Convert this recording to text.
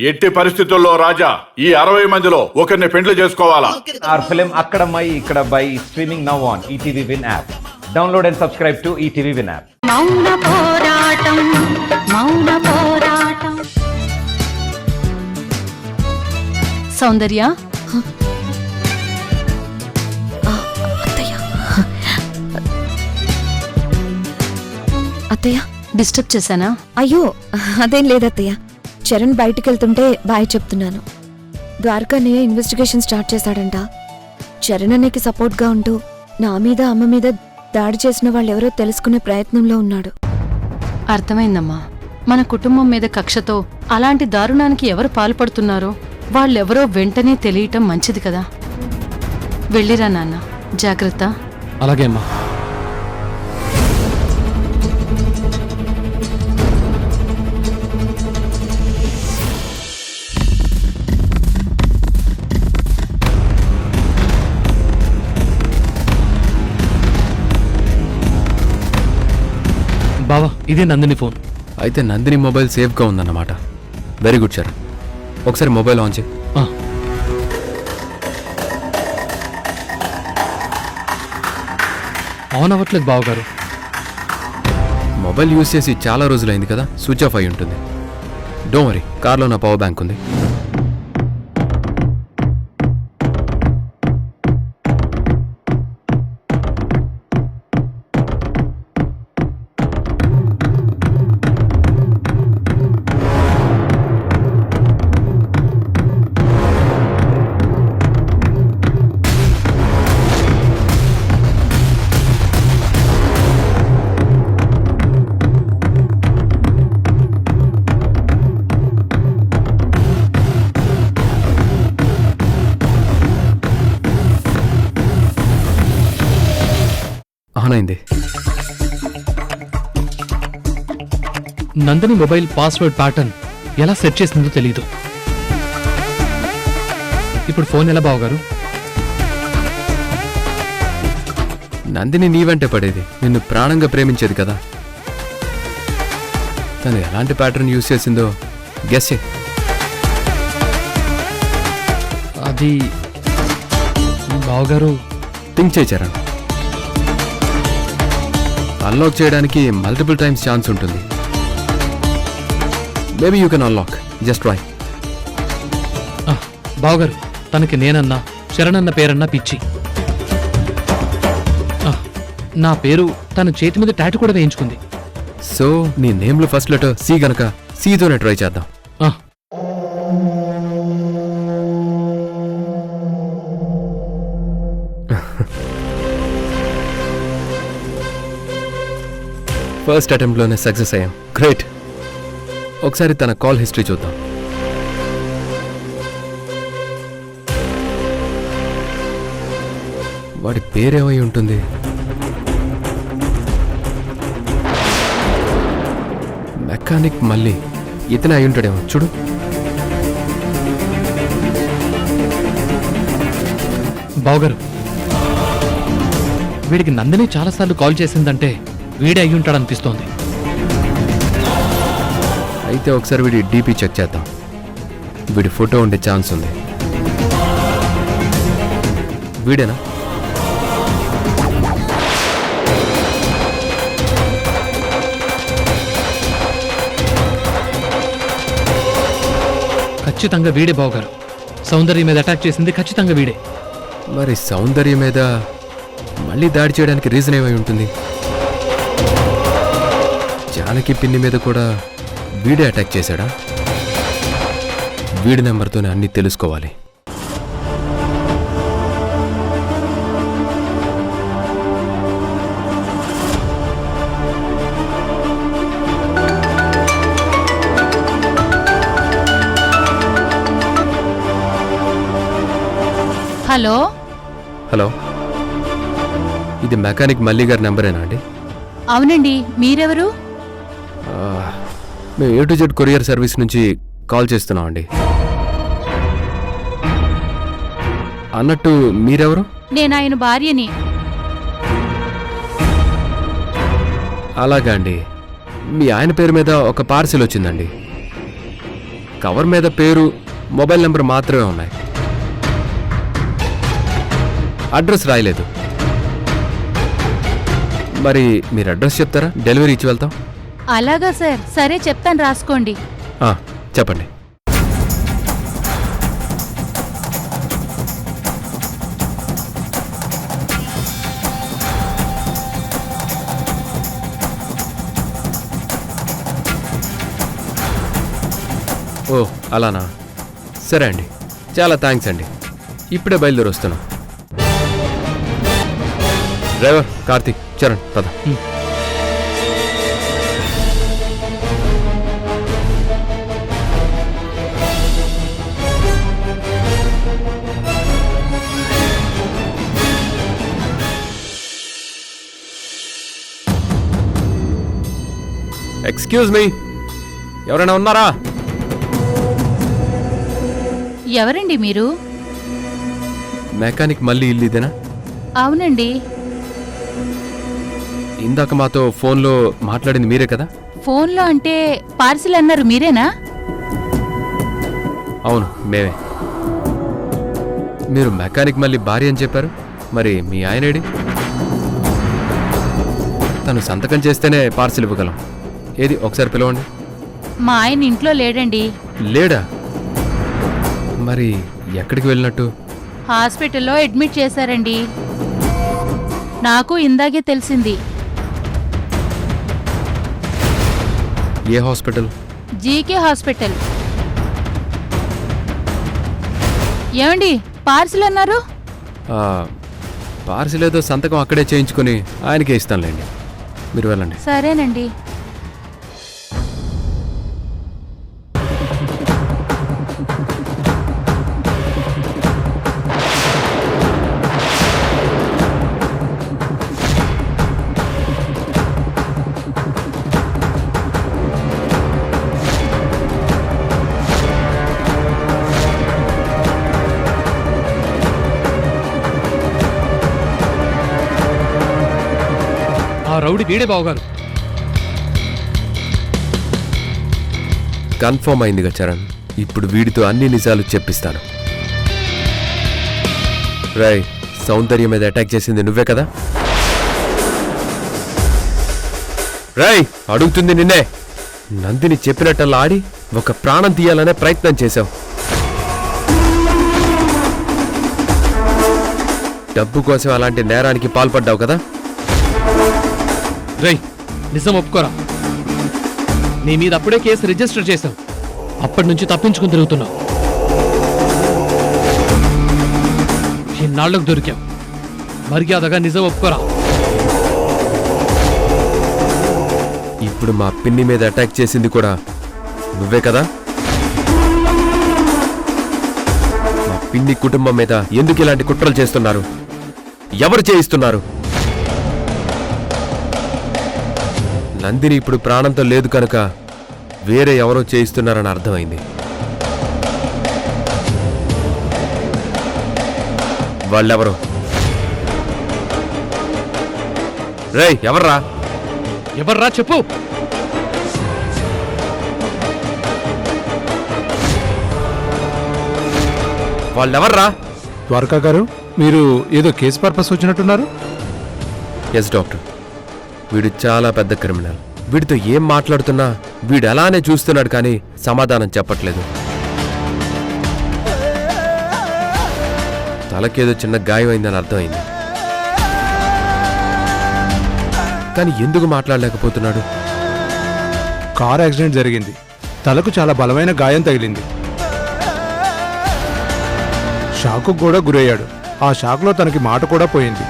ఎట్టి పరిస్థితుల్లో రాజా ఈ 60 మందిలో ఒకరిని పెండ్లు చేసుకోవాలా? Our film Akkadamai Ikkadabbai is streaming now on ETV Win app. Download and subscribe to ETV Win app. మౌన పోరాటం మౌన పోరాటం. సౌందర్య అత్తయ్య డిస్టర్బ్ చేశానా? అయ్యో అదేం లేదత్తయ్య. చరణ్ బయటికెళ్తుంటే బాయ్ చెప్తున్నాను. ద్వారకా అన్నయ్య ఇన్వెస్టిగేషన్ స్టార్ట్ చేశాడంట. చరణ్ అన్నయ్యకి సపోర్ట్గా ఉంటూ నా మీద అమ్మ మీద దాడి చేసిన వాళ్ళెవరో తెలుసుకునే ప్రయత్నంలో ఉన్నాడు. అర్థమైందమ్మా. మన కుటుంబం మీద కక్షతో అలాంటి దారుణానికి ఎవరు పాల్పడుతున్నారో వాళ్ళెవరో వెంటనే తెలియటం మంచిది కదా. వెళ్ళిరా నాన్న, జాగ్రత్త. అలాగే అమ్మా. బావా, ఇదే నందిని ఫోన్. అయితే నందిని మొబైల్ సేఫ్గా ఉందన్నమాట. Very good sir. ఒకసారి మొబైల్ ఆన్ చేయి. ఆన్ అవ్వట్లేదు బావగారు. మొబైల్ యూజ్ చేసి చాలా రోజులైంది కదా, స్విచ్ ఆఫ్ అయి ఉంటుంది. డోంట్ వరీ, కార్లో నా పవర్ బ్యాంక్ ఉంది. ఆనైంది. నందిని మొబైల్ పాస్వర్డ్ ప్యాటర్న్ ఎలా సెట్ చేసిందో తెలీదు. ఇప్పుడు ఫోన్ ఎలా బావగారు? నందిని నీ వెంటే పడేది, నిన్ను ప్రాణంగా ప్రేమించేది కదా. తను ఎలాంటి ప్యాటర్న్ యూజ్ చేసిందో గెస్ చేయి. అది బావగారు థింక్ చేయి చరణ్. అన్లాక్ చేయడానికి మల్టిపుల్ టైమ్స్ ఛాన్స్ ఉంటుంది. Maybe you can unlock, just try. బావగారు, తనకి నేనన్నా శరణ్ అన్న పేరన్నా పిచ్చి. నా పేరు తన చేతి మీద టాటూ కూడా వేయించుకుంది. సో నీ నేమ్లో ఫస్ట్ లెటర్ సి గనక సితోనే ట్రై చేద్దాం. ఫస్ట్ అటెంప్ట్లోనే సక్సెస్ అయ్యాం. గ్రేట్. ఒకసారి తన కాల్ హిస్టరీ చూద్దాం. వాడి పేరేమై ఉంటుంది? మెకానిక్ మళ్ళీ. ఇతనే అయి ఉంటాడేమో. చూడు. బావగారు, వీడికి నందిని చాలాసార్లు కాల్ చేసిందంటే వీడే అయి ఉంటాడనిపిస్తోంది. అయితే ఒకసారి వీడి డీపీ చెక్ చేద్దాం. వీడి ఫోటో ఉండే ఛాన్స్ ఉంది. వీడేనా? ఖచ్చితంగా వీడే బావగారు. సౌందర్యం మీద అటాక్ చేసింది ఖచ్చితంగా వీడే. మరి సౌందర్యం మీద మళ్ళీ దాడి చేయడానికి రీజన్ ఏమై ఉంటుంది? జానకి పిన్ని మీద కూడా వీడే అటాక్ చేశాడా? వీడి నెంబర్తోనే అన్నీ తెలుసుకోవాలి. హలో హలో, ఇది మెకానిక్ మల్లి గారి నెంబరేనా అండి? అవునండి, మీరెవరు? మేము A to Z courier service నుంచి కాల్ చేస్తున్నాం అండి. అన్నట్టు మీరెవరు? నేను ఆయన భార్యని. అలాగా అండి. మీ ఆయన పేరు మీద ఒక పార్సిల్ వచ్చిందండి. కవర్ మీద పేరు మొబైల్ నెంబర్ మాత్రమే ఉన్నాయి. అడ్రస్ రాయలేదు. మరి మీరు అడ్రస్ చెప్తారా? డెలివరీ ఇచ్చి వెళ్తాం. అలాగా సార్, సరే చెప్తాను, రాసుకోండి. చెప్పండి. ఓ అలానా, సరే అండి, చాలా థ్యాంక్స్ అండి. ఇప్పుడే బయలుదేరి వస్తున్నాం. డ్రైవర్ కార్తీక్, చరణ్ పద. ఎక్స్క్యూజ్ మీ, ఎవరైనా ఉన్నారా? ఎవరండి మీరు? మెకానిక్ మళ్ళీ ఇల్లు ఇదేనా? అవునండి. ఇందాక మాతో ఫోన్లో మాట్లాడింది మీరే కదా? ఫోన్లో అంటే పార్సిల్ అన్నారు మీరేనా? అవును, మేమే. మీరు మెకానిక్ మళ్ళీ భార్య అని చెప్పారు, మరి మీ ఆయనేడి? తను సంతకం చేస్తేనే పార్సిల్ ఇవ్వగలం. ఏది ఒకసారి పిలవండి. మా ఆయన ఇంట్లో లేడండి. లేడా? మరి ఎక్కడికి వెళ్ళినట్టు? హాస్పిటల్లో అడ్మిట్ చేశారండి. నాకు ఇందాకే తెలిసింది. ఏ హాస్పిటల్? GK hospital. ఏమండి, పార్సిల్ అన్నారు? పార్సిల్ ఏదో సంతకం అక్కడే చేయించుకుని ఆయనకే ఇస్తానులేండి, మీరు వెళ్ళండి. సరేనండి. ఆ రౌడీ వీడే బావగారు. కన్ఫర్మ్ అయిందిగా చరణ్, ఇప్పుడు వీడితో అన్ని నిజాలు చెప్పిస్తాను. రాయ్, సౌందర్యం మీద అటాక్ చేసింది నువ్వే కదా? రాయ్, అడుగుతుంది నిన్నే. నందిని చెప్పినట్టల్లా ఆడి ఒక ప్రాణం తీయాలనే ప్రయత్నం చేశావు. డబ్బు కోసం అలాంటి నేరానికి పాల్పడ్డావు కదా? రై, నిజం ఒప్పుకోరా. నీ మీద అప్పుడే కేసు రిజిస్టర్ చేశాం. అప్పటి నుంచి తప్పించుకుని తిరుగుతున్నావు. ఇన్నాళ్లకు దొరికాం. మర్యాదగా నిజం ఒప్పుకోరా. ఇప్పుడు మా పిన్ని మీద అటాక్ చేసింది కూడా నువ్వే కదా? మా పిన్ని కుటుంబం మీద ఎందుకు ఇలాంటి కుట్రలు చేస్తున్నారు? ఎవరు చేయిస్తున్నారు? నందిని ఇప్పుడు ప్రాణంతో లేదు కనుక వేరే ఎవరో చేయిస్తున్నారని అర్థమైంది. వాళ్ళెవరో? రేయ్, ఎవర్రా? ఎవర్రా చెప్పు. వాళ్ళెవర్రా? ద్వారకా గారు, మీరు ఏదో కేసు పర్పస్ వచ్చినట్టున్నారు. ఎస్ డాక్టర్, వీడు చాలా పెద్ద క్రిమినల్. వీడితో ఏం మాట్లాడుతున్నా వీడు అలానే చూస్తున్నాడు కానీ సమాధానం చెప్పట్లేదు. తలకేదో చిన్న గాయం అయిందని అర్థమైంది, కానీ ఎందుకు మాట్లాడలేకపోతున్నాడు? కార్ యాక్సిడెంట్ జరిగింది. తలకు చాలా బలమైన గాయం తగిలింది. షాకు కూడా గురయ్యాడు. ఆ షాక్లో తనకి మాట కూడా పోయింది.